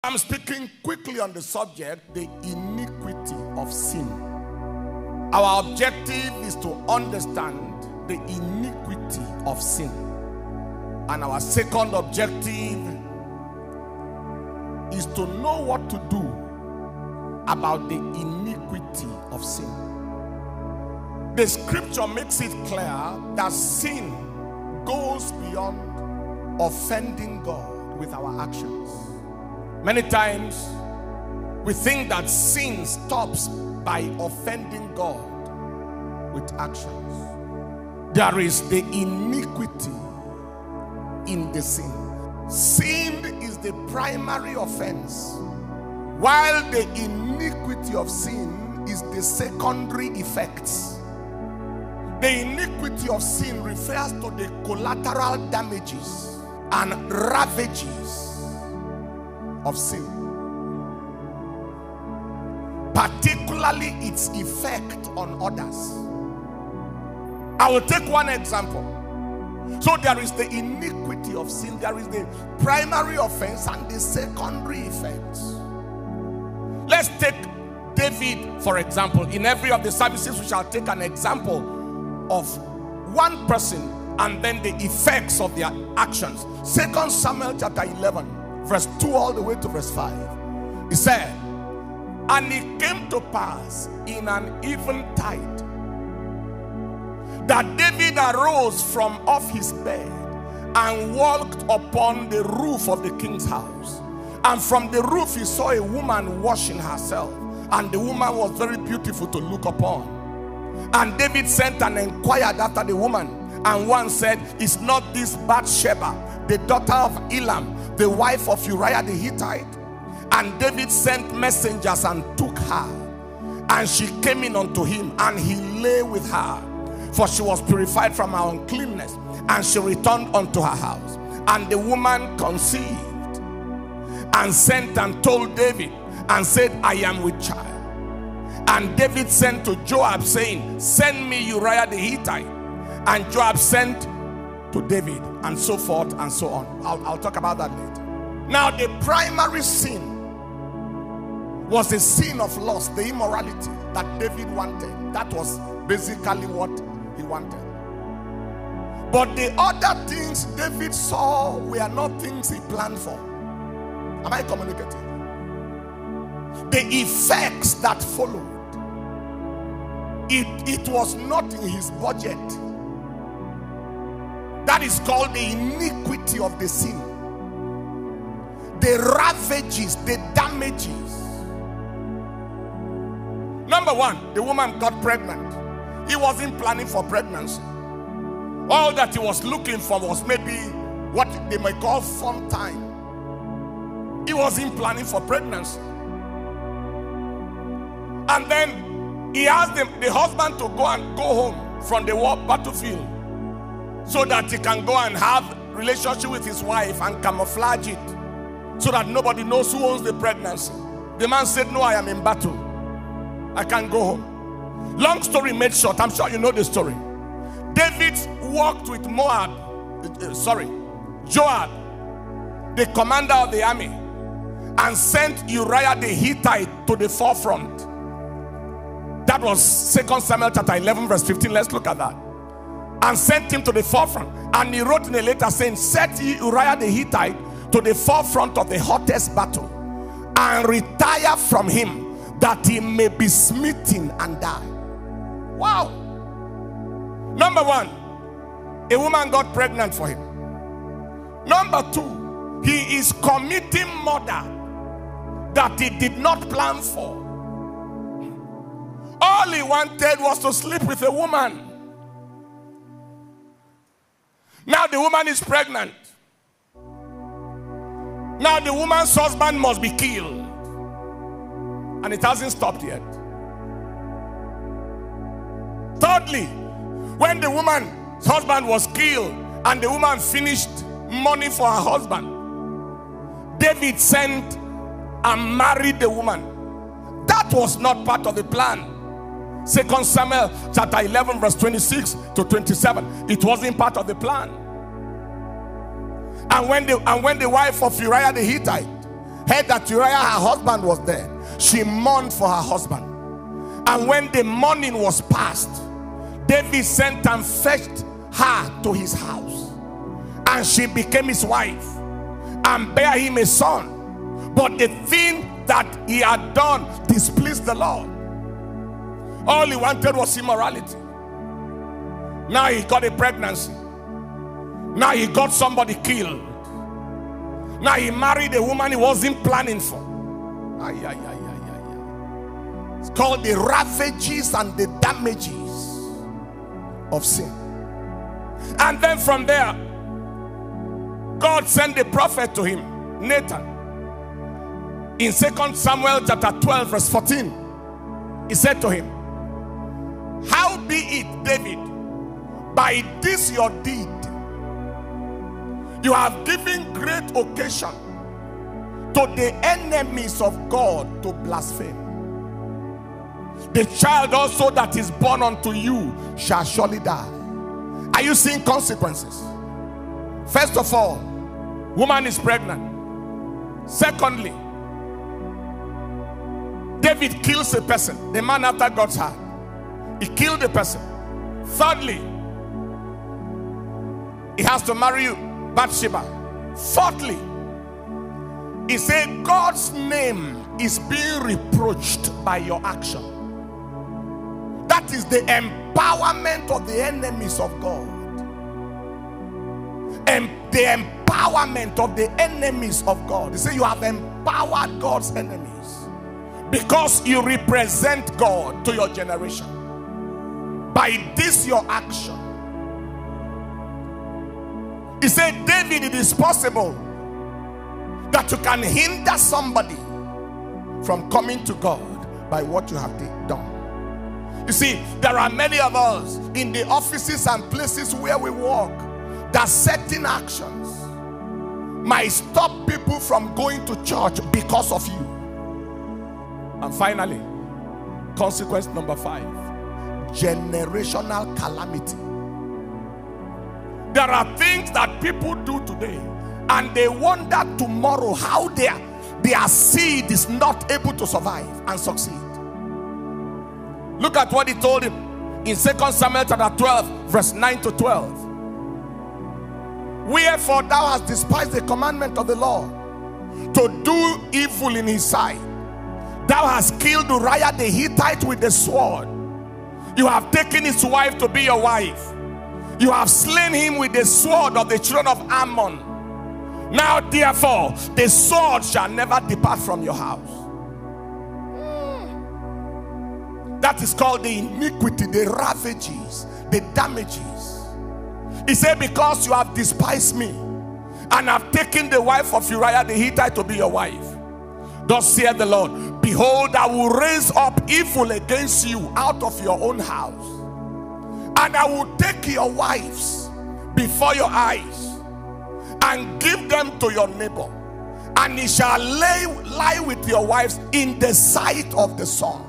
I'm speaking quickly on the subject, the iniquity of sin. Our objective is to understand the iniquity of sin. And our second objective is to know what to do about the iniquity of sin. The scripture makes it clear that sin goes beyond offending God with our actions. Many times we think that sin stops by offending God with actions. There is the iniquity in the sin. Sin is the primary offense, while the iniquity of sin is the secondary effects. The iniquity of sin refers to the collateral damages and ravages of sin, particularly its effect on others. I will take one example. So there is the iniquity of sin, there is the primary offense and the secondary effects. Let's take David, for example. In every of the services, we shall take an example of one person and then the effects of their actions. 2 Samuel chapter 11. Verse 2 all the way to verse 5. He said, and it came to pass in an eventide that David arose from off his bed and walked upon the roof of the king's house. And from the roof he saw a woman washing herself. And the woman was very beautiful to look upon. And David sent and inquired after the woman. And one said, is not this Bathsheba, the daughter of Elam, the wife of Uriah the Hittite? And David sent messengers and took her, and she came in unto him, and he lay with her, for she was purified from her uncleanness, and she returned unto her house. And the woman conceived and sent and told David and said, I am with child. And David sent to Joab, saying, send me Uriah the Hittite. And Joab sent to David, and so forth and so on. I'll talk about that later. Now, the primary sin was the sin of lust, the immorality that David wanted. That was basically what he wanted. But the other things David saw were not things he planned for. Am I communicating? The effects that followed, it was not in his budget. That is called the iniquity of the sin. The ravages, the damages. Number one, the woman got pregnant. He wasn't planning for pregnancy. All that he was looking for was maybe what they might call fun time. He wasn't planning for pregnancy. And then he asked the husband to go home from the war battlefield, so that he can go and have relationship with his wife and camouflage it, so that nobody knows who owns the pregnancy. The man said, no, I am in battle. I can't go home. Long story made short, I'm sure you know the story. David walked with Joab, the commander of the army, and sent Uriah the Hittite to the forefront. That was 2 Samuel chapter 11 verse 15. Let's look at that. And sent him to the forefront. And he wrote in a letter saying, set ye Uriah the Hittite to the forefront of the hottest battle, and retire from him, that he may be smitten and die. Wow. Number one, a woman got pregnant for him. Number two, he is committing murder that he did not plan for. All he wanted was to sleep with a woman. Now the woman is pregnant. Now the woman's husband must be killed. And it hasn't stopped yet. Thirdly, when the woman's husband was killed and the woman finished money for her husband, David sent and married the woman. That was not part of the plan. 2 Samuel chapter 11 verse 26 to 27. It wasn't part of the plan. And when the wife of Uriah the Hittite heard that Uriah, her husband, was dead, she mourned for her husband. And when the mourning was past, David sent and fetched her to his house, and she became his wife and bare him a son. But the thing that he had done displeased the Lord. All he wanted was immorality. Now he got a pregnancy. Now he got somebody killed. Now he married a woman he wasn't planning for. It's called the ravages and the damages of sin. And then from there, God sent a prophet to him, Nathan. In 2 Samuel chapter 12 verse 14, he said to him, "How be it, David, by this your deed, you have given great occasion to the enemies of God to blaspheme. The child also that is born unto you shall surely die." Are you seeing consequences? First of all, woman is pregnant. Secondly, David kills a person, the man after God's heart. He killed a person. Thirdly, he has to marry Bathsheba. Fourthly, he said God's name is being reproached by your action. That is the empowerment of the enemies of God. And the empowerment of the enemies of God. He said you have empowered God's enemies because you represent God to your generation. By this your action. He said, David, it is possible that you can hinder somebody from coming to God by what you have done. You see, there are many of us in the offices and places where we work that certain actions might stop people from going to church because of you. And finally, consequence number 5, generational calamity. There are things that people do today and they wonder tomorrow how their seed is not able to survive and succeed. Look at what he told him in 2 Samuel chapter 12 verse 9 to 12. "Wherefore thou hast despised the commandment of the Lord to do evil in his sight. Thou hast killed Uriah the Hittite with the sword. You have taken his wife to be your wife. You have slain him with the sword of the children of Ammon. Now therefore the sword shall never depart from your house." That is called the iniquity, the ravages, the damages. He said, because you have despised me and have taken the wife of Uriah the Hittite to be your wife, thus saith the Lord, behold, I will raise up evil against you out of your own house, and I will take your wives before your eyes and give them to your neighbor, and he shall lie with your wives in the sight of the sun.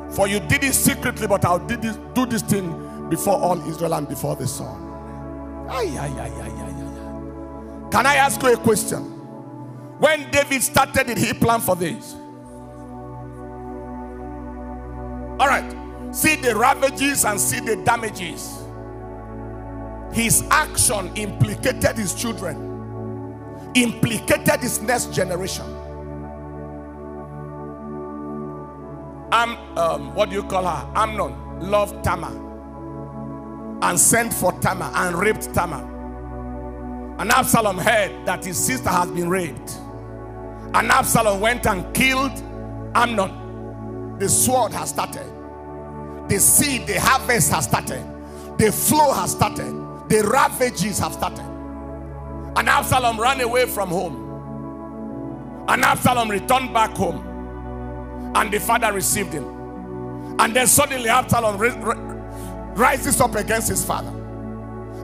For you did it secretly, but I'll do this thing before all Israel and before the sun. Can I ask you a question? When David started, did he plan for this? All right. See the ravages and see the damages. His action implicated his children, implicated his next generation. What do you call her? Amnon loved Tamar and sent for Tamar and raped Tamar. And Absalom heard that his sister has been raped. And Absalom went and killed Amnon. The sword has started. The seed, the harvest has started. The flow has started. The ravages have started. And Absalom ran away from home. And Absalom returned back home. And the father received him. And then suddenly Absalom rises up against his father.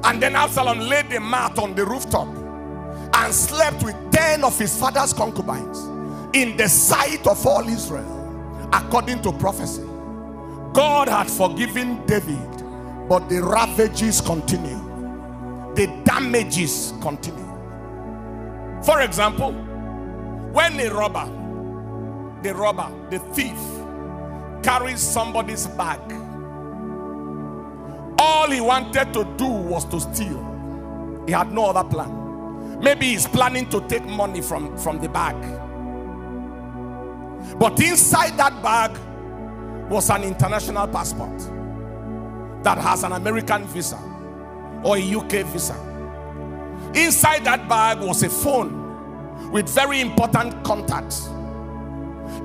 And then Absalom laid the mat on the rooftop and slept with 10 of his father's concubines in the sight of all Israel, according to prophecy. God had forgiven David, but the ravages continue. The damages continue. For example, When a robber, the thief, carries somebody's bag, all he wanted to do was to steal. He had no other plan. Maybe he's planning to take money from the bag. But inside that bag was an international passport that has an American visa or a UK visa. Inside that bag was a phone with very important contacts.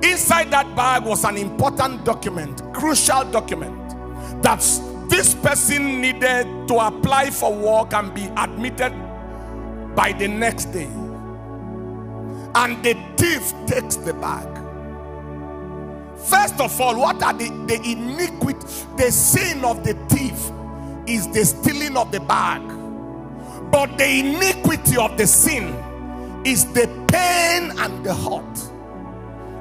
Inside that bag was an important document, crucial document, that this person needed to apply for work and be admitted by the next day. And the thief takes the bag. First of all, what are the iniquity? The sin of the thief is the stealing of the bag. But the iniquity of the sin is the pain and the hurt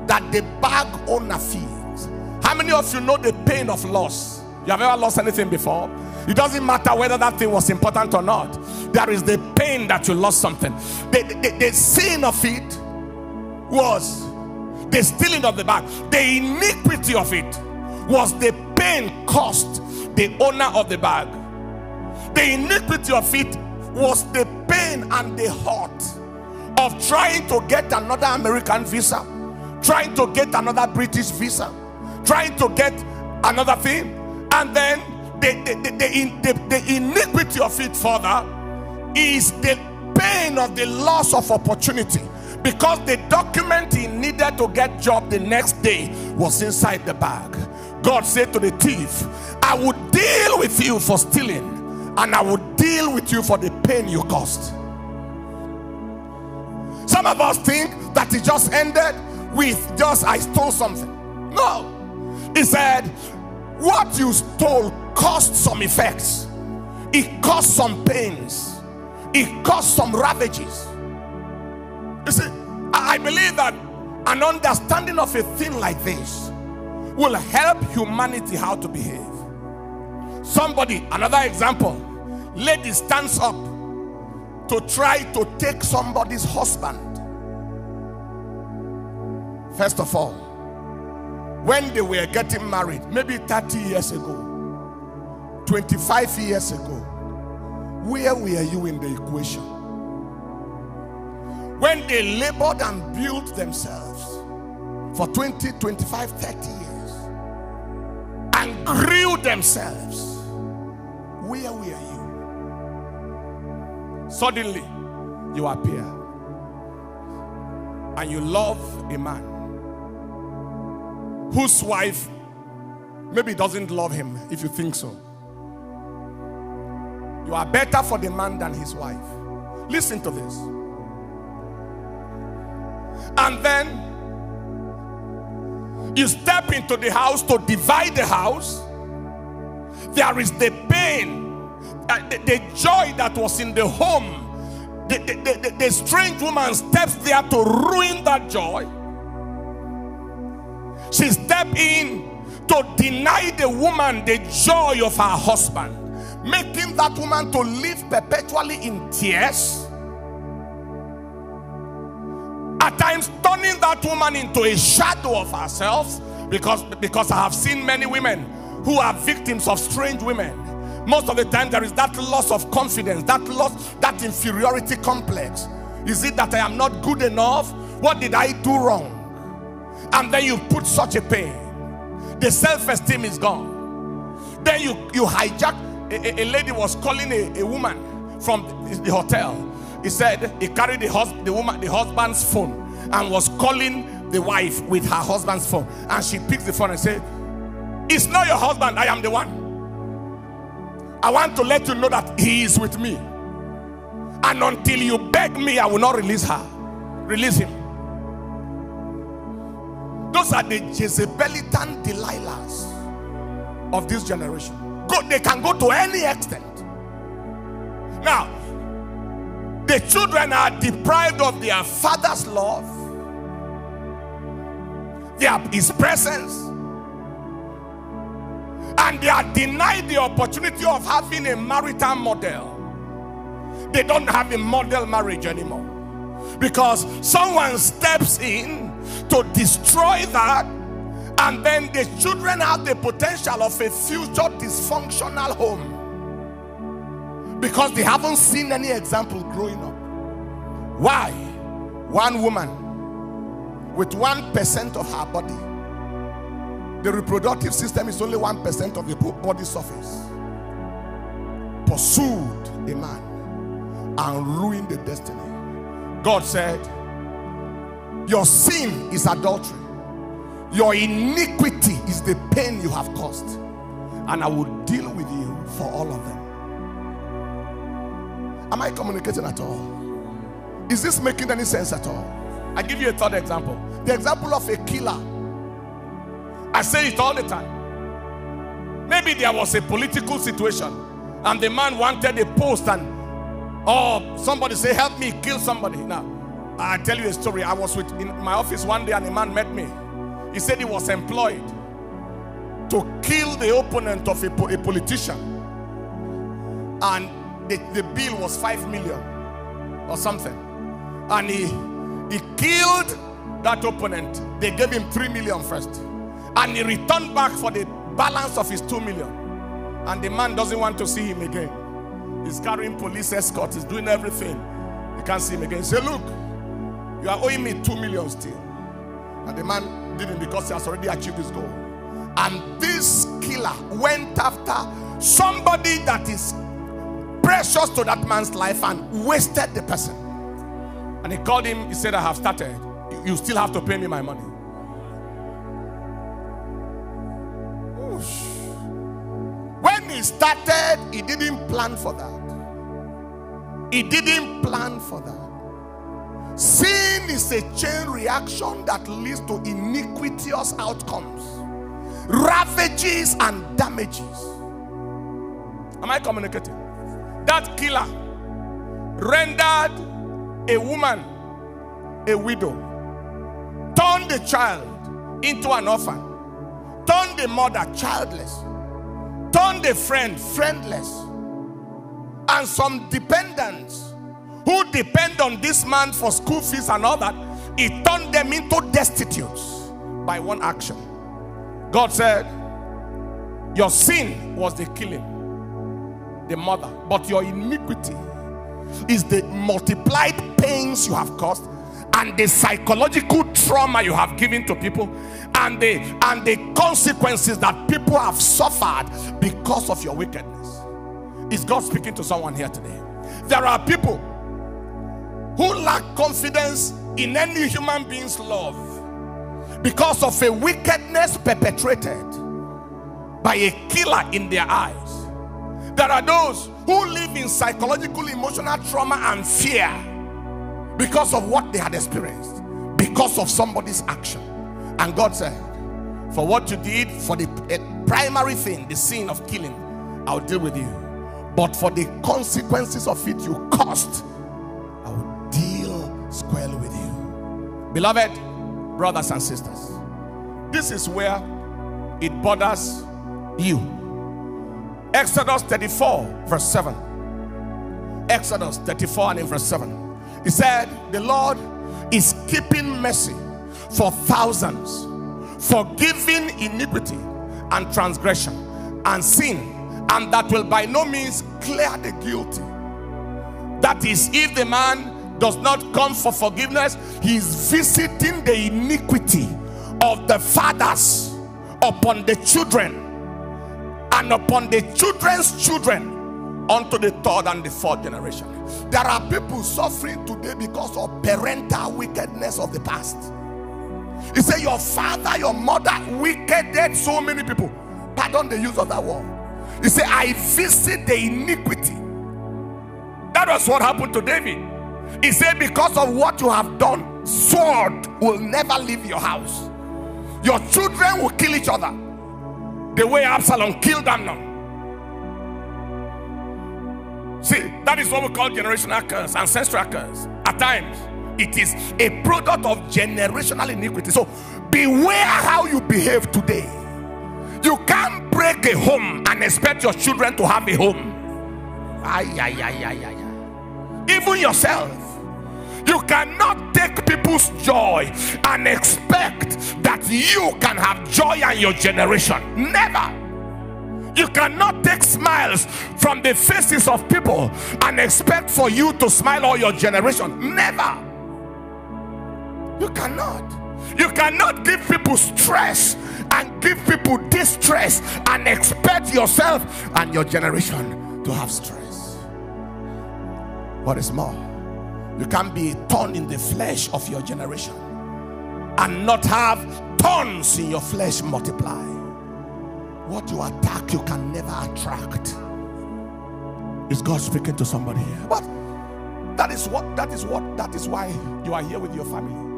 that the bag owner feels. How many of you know the pain of loss? You have ever lost anything before? It doesn't matter whether that thing was important or not. There is the pain that you lost something. The sin of it was the stealing of the bag. The iniquity of it was the pain caused the owner of the bag. The iniquity of it was the pain and the hurt of trying to get another American visa, trying to get another British visa, trying to get another thing. And then the iniquity of it further is the pain of the loss of opportunity, because the document he needed to get job the next day was inside the bag. God said to the thief, I would deal with you for stealing, and I would deal with you for the pain you caused. Some of us think that it just ended with just I stole something. No, he said what you stole caused some effects. It caused some pains. It caused some ravages. You see, I believe that an understanding of a thing like this will help humanity how to behave. Somebody, another example, lady stands up to try to take somebody's husband. First of all, when they were getting married, maybe 30 years ago, 25 years ago, where were you in the equation? When they labored and built themselves for 20, 25, 30 years and grew themselves, where were you? Suddenly, you appear and you love a man whose wife maybe doesn't love him, if you think so. You are better for the man than his wife. Listen to this. And then you step into the house to divide the house. There is the pain, the joy that was in the home. The strange woman steps there to ruin that joy. She stepped in to deny the woman the joy of her husband, making that woman to live perpetually in tears. At times turning that woman into a shadow of herself, because I have seen many women who are victims of strange women. Most of the time there is that loss of confidence, that inferiority complex. Is it that I am not good enough? What did I do wrong? And then you put such a pain. The self-esteem is gone. Then you hijack. A lady was calling a woman from the hotel. He said he carried the husband's phone and was calling the wife with her husband's phone. And she picks the phone and said, it's not your husband, I am the one. I want to let you know that he is with me. And until you beg me, I will not release her. Release him. Those are the Jezebelitan Delilahs of this generation. They can go to any extent. Now, the children are deprived of their father's love, his presence, and they are denied the opportunity of having a marital model. They don't have a model marriage anymore. Because someone steps in to destroy that, and then the children have the potential of a future dysfunctional home because they haven't seen any example growing up. Why? One woman with 1% of her body, the reproductive system is only 1% of the body surface, pursued a man and ruined the destiny. God said, your sin is adultery. Your iniquity is the pain you have caused, and I will deal with you for all of them. Am I communicating at all? Is this making any sense at all? I give you a third example. The example of a killer. I say it all the time. Maybe there was a political situation and the man wanted a post, and somebody say, help me kill somebody. Now, I tell you a story. I was in my office one day and a man met me. He said he was employed to kill the opponent of a politician, and the bill was 5 million or something, and he killed that opponent. They gave him 3 million first, and he returned back for the balance of his 2 million, and the man doesn't want to see him again. He's carrying police escort, he's doing everything. You can't see him again. He said, look, you are owing me 2 million still. And the man didn't, because he has already achieved his goal. And this killer went after somebody that is precious to that man's life and wasted the person. And he called him, he said, I have started. You still have to pay me my money. When he started, he didn't plan for that. He didn't plan for that. Sin is a chain reaction that leads to iniquitous outcomes, ravages and damages. Am I communicating? That killer rendered a woman a widow, turned the child into an orphan, turned the mother childless, turned the friend friendless, and some dependents who depend on this man for school fees and all that, he turned them into destitutes by one action. God said, your sin was the killing the mother, but your iniquity is the multiplied pains you have caused and the psychological trauma you have given to people, and the consequences that people have suffered because of your wickedness. Is God speaking to someone here today? There are people who lack confidence in any human being's love because of a wickedness perpetrated by a killer in their eyes. There are those who live in psychological, emotional trauma and fear because of what they had experienced, because of somebody's action. And God said, for what you did, for the primary thing, the sin of killing, I'll deal with you. But for the consequences of it you caused, I will deal squarely with you. Beloved brothers and sisters, this is where it bothers you. Exodus 34 verse 7. Exodus 34 and in verse 7. He said, the Lord is keeping mercy for thousands, forgiving iniquity and transgression and sin, and that will by no means clear the guilty. That is, if the man does not come for forgiveness, he is visiting the iniquity of the fathers upon the children, and upon the children's children, unto the third and the fourth generation. There are people suffering today because of parental wickedness of the past. He said, your father, your mother wickeded so many people. Pardon the use of that word. He said, I visit the iniquity. That was what happened to David. He said, because of what you have done, sword will never leave your house. Your children will kill each other the way Absalom killed Amnon. See, that is what we call generational curse, ancestral curse. At times, it is a product of generational iniquity. So beware how you behave today. You can't break a home and expect your children to have a home. Even yourself, You cannot take people's joy and expect that you can have joy in your generation. Never. You cannot take smiles from the faces of people and expect for you to smile all your generation. Never. You cannot. You cannot give people stress and give people distress and expect yourself and your generation to have stress. What is more, you can't be a thorn in the flesh of your generation and not have thorns in your flesh multiply. What you attack, you can never attract. Is God speaking to somebody here? But that is why you are here with your family.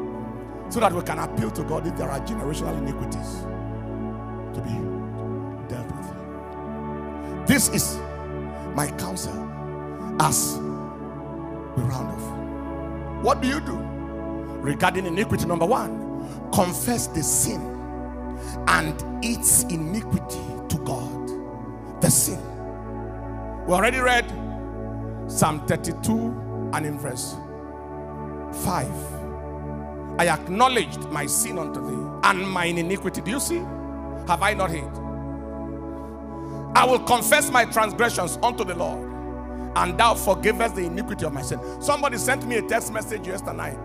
So that we can appeal to God if there are generational iniquities to be dealt with. This is my counsel as we round off. What do you do regarding iniquity? Number one, confess the sin and its iniquity to God. The sin. We already read Psalm 32 and in verse 5. I acknowledged my sin unto thee and mine iniquity. Do you see? Have I not hid? I will confess my transgressions unto the Lord, and thou forgivest the iniquity of my sin. Somebody sent me a text message yesterday night.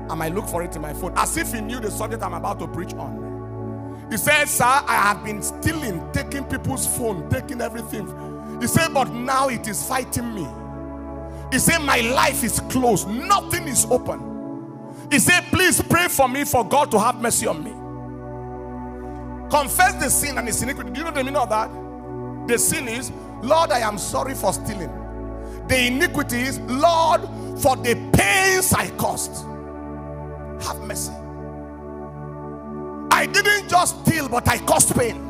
I might look for it in my phone, as if he knew the subject I'm about to preach on. He said, sir, I have been stealing, taking people's phone, taking everything. He said, but now it is fighting me. He said, my life is closed. Nothing is open. He said, please pray for me for God to have mercy on me. Confess the sin and its iniquity. Do you know the meaning of that? The sin is, Lord, I am sorry for stealing. The iniquity is, Lord, for the pains I caused, have mercy. I didn't just steal, but I caused pain.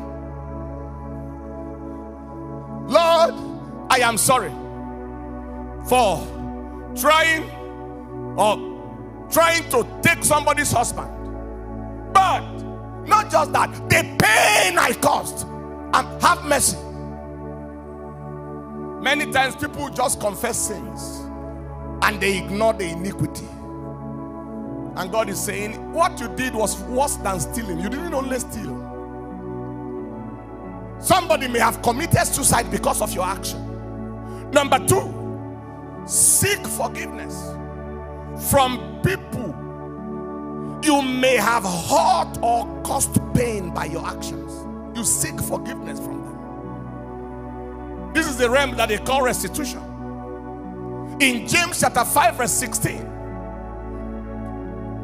Lord, I am sorry for trying to take somebody's husband. But not just that, the pain I caused, and have mercy. Many times people just confess sins and they ignore the iniquity. And God is saying, what you did was worse than stealing. You didn't only steal. Somebody may have committed suicide because of your action. Number two, seek forgiveness from people you may have hurt or caused pain by your actions. You seek forgiveness from them. This is the realm that they call restitution. In James chapter 5 verse 16,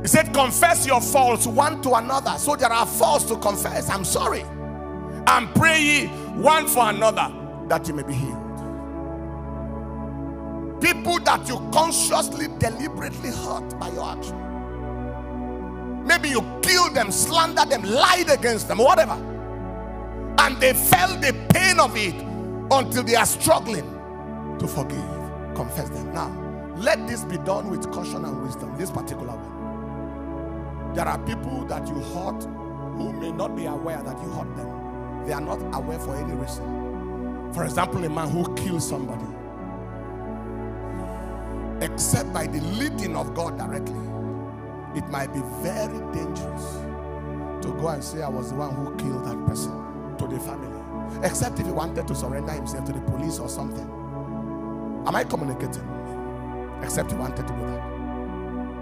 he said, confess your faults one to another. So there are faults to confess. I'm sorry. And pray ye one for another that you may be healed. People that you consciously, deliberately hurt by your action. Maybe you killed them, slandered them, lied against them, whatever. And they felt the pain of it until they are struggling to forgive. Confess them. Now, let this be done with caution and wisdom, this particular one. There are people that you hurt who may not be aware that you hurt them. They are not aware for any reason. For example, a man who kills somebody, except by the leading of God directly, it might be very dangerous to go and say, I was the one who killed that person, to the family. Except if he wanted to surrender himself to the police or something. Am I communicating? Except he wanted to do that.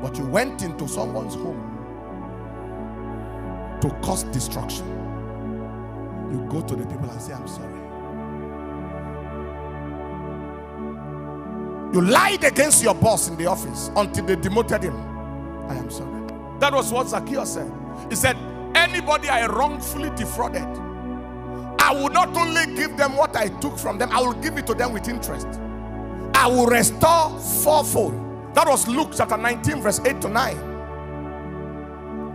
But you went into someone's home to cause destruction. You go to the people and say, I'm sorry. You lied against your boss in the office until they demoted him. I am sorry. That was what Zacchaeus said. He said, anybody I wrongfully defrauded, I will not only give them what I took from them, I will give it to them with interest. I will restore fourfold. That was Luke chapter 19 verse 8 to 9.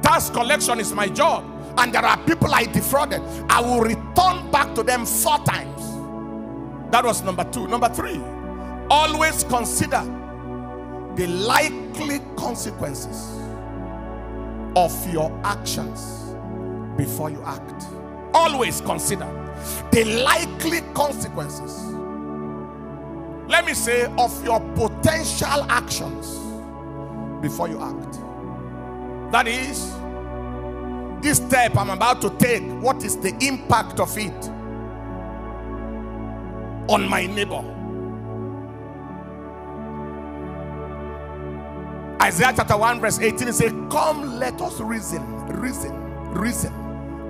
Tax collection is my job. And there are people I defrauded. I will return back to them 4 times. That was number 2. Number 3, always consider the likely consequences of your actions before you act. Always consider the likely consequences, let me say, of your potential actions before you act. That is, this step I'm about to take, what is the impact of it on my neighbor? Isaiah chapter 1 verse 18 says, come, let us reason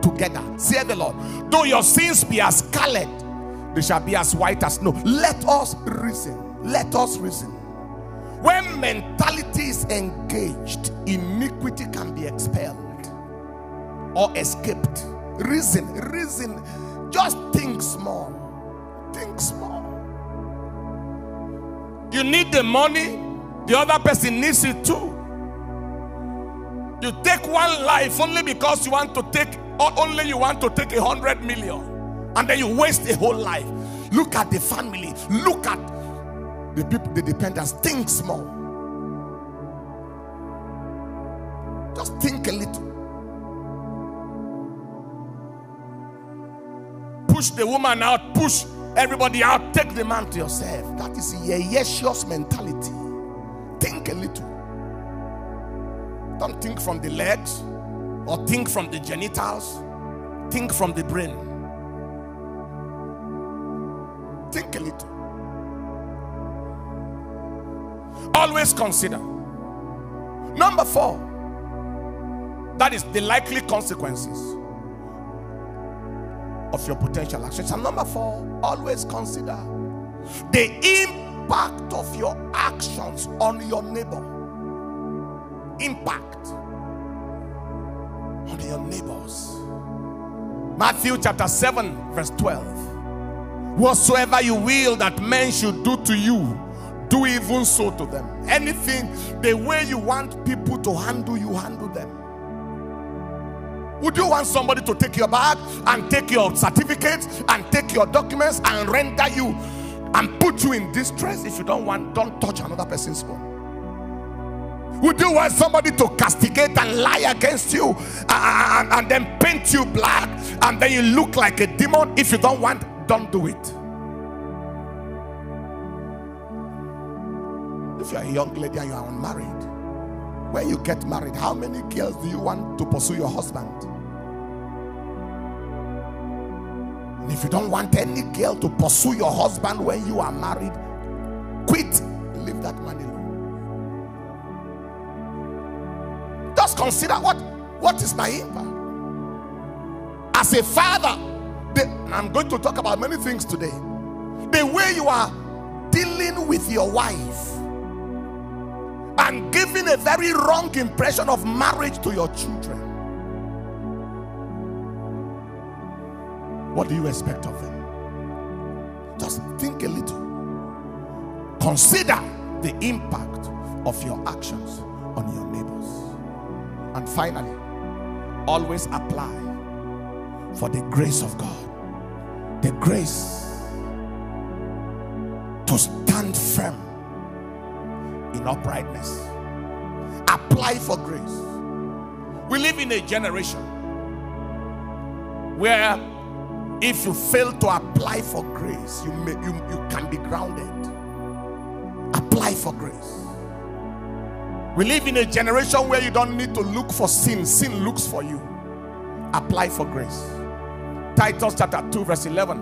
together, saith the Lord. Though your sins be as scarlet, they shall be as white as snow. Let us reason. Let us reason. When mentality is engaged, iniquity can be expelled or escaped. Reason. Just think small. Think small. You need the money, the other person needs it too. You take one life only because you want to take, or only you want to take 100 million, and then you waste a whole life. Look at the family. Look at the people, the dependents. Think small. Just think a little. Push the woman out. Push everybody out. Take the man to yourself. That is a yeshus mentality. Think a little. Don't think from the legs or think from the genitals. Think from the brain. Think a little. Always consider. Number 4. That is the likely consequences of your potential actions. And number 4, always consider the impact of your actions on your neighbor. Impact on your neighbors. Matthew chapter 7 verse 12. Whatsoever you will that men should do to you, do even so to them. Anything, the way you want people to handle you, handle them. Would you want somebody to take your bag and take your certificates and take your documents and render you and put you in distress? If you don't want, don't touch another person's phone. Would you want somebody to castigate and lie against you and then paint you black and then you look like a demon? If you don't want, don't do it. If you are a young lady and you are unmarried, when you get married, how many girls do you want to pursue your husband? And if you don't want any girl to pursue your husband when you are married, quit. Leave that man alone. Just consider what is my impact. As a father, and I'm going to talk about many things today. The way you are dealing with your wife and giving a very wrong impression of marriage to your children. What do you expect of them? Just think a little. Consider the impact of your actions on your neighbors. And finally, always apply for the grace of God. The grace to stand firm in uprightness. Apply for grace. We live in a generation where if you fail to apply for grace, you can be grounded. Apply for grace. We live in a generation where you don't need to look for sin. Sin looks for you. Apply for grace. Titus chapter 2 verse 11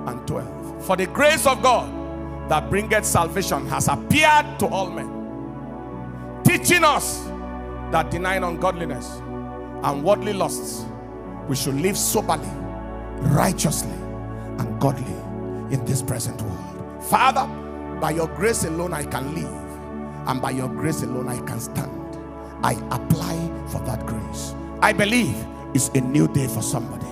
and 12. For the grace of God that bringeth salvation has appeared to all men, teaching us that denying ungodliness and worldly lusts, we should live soberly, righteously, and godly in this present world. Father, by your grace alone I can live, and by your grace alone I can stand. I apply for that grace. I believe it's a new day for somebody.